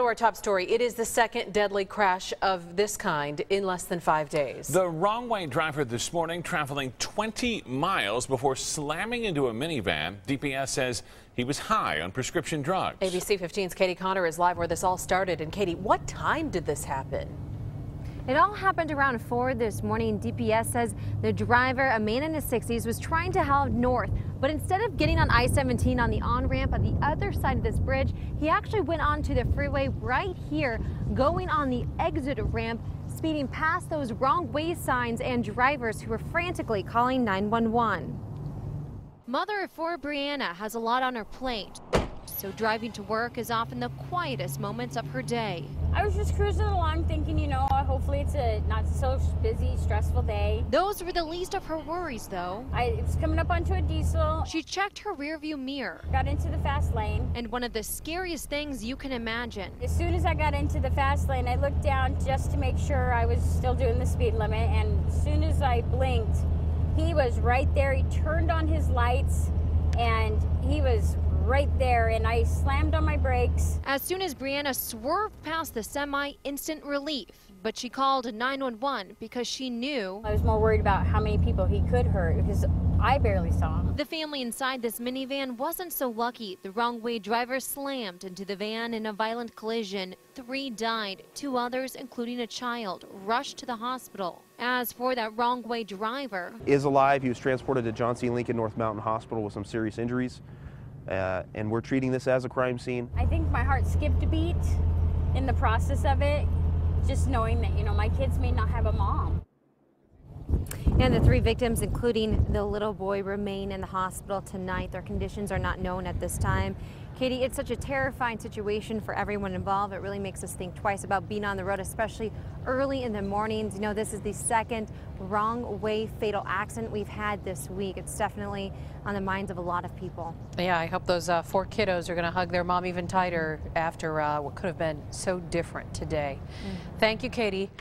to our top story. It is the second deadly crash of this kind in less than 5 days. The wrong-way driver this morning traveling 20 miles before slamming into a minivan. DPS says he was high on prescription drugs. ABC 15's Katie Connor is live where this all started. And Katie, what time did this happen? It all happened around 4 this morning. DPS says the driver, a man in his 60s, was trying to head north, but instead of getting on I-17 on the on-ramp at the other side of this bridge, he actually went onto the freeway right here, going on the exit ramp, speeding past those wrong way signs and drivers who were frantically calling 911. Mother of 4 Brianna has a lot on her plate, so driving to work is often the quietest moments of her day. I was just cruising along thinking, hopefully it's a not so busy, stressful day. Those were the least of her worries, though. I was coming up onto a diesel. She checked her rearview mirror. Got into the fast lane. And one of the scariest things you can imagine. As soon as I got into the fast lane, I looked down just to make sure I was still doing the speed limit. And as soon as I blinked, he was right there. He turned on his lights and he was right there, and I slammed on my brakes. As soon as Brianna swerved past the semi, instant relief, but she called 911 because she knew. I was more worried about how many people he could hurt because I barely saw him. The family inside this minivan wasn't so lucky. The wrong-way driver slammed into the van in a violent collision. 3 died. 2 others, including a child, rushed to the hospital. As for that wrong-way driver, is alive. He was transported to John C. Lincoln North Mountain Hospital with some serious injuries. And we're treating this as a crime scene. I think my heart skipped a beat in the process of it, just knowing that, my kids may not have a mom. And the 3 victims, including the little boy, remain in the hospital tonight. Their conditions are not known at this time. Katie, it's such a terrifying situation for everyone involved. It really makes us think twice about being on the road, especially early in the mornings. This is the second wrong-way fatal accident we've had this week. It's definitely on the minds of a lot of people. Yeah, I hope those 4 kiddos are going to hug their mom even tighter after what could have been so different today. Thank you, Katie.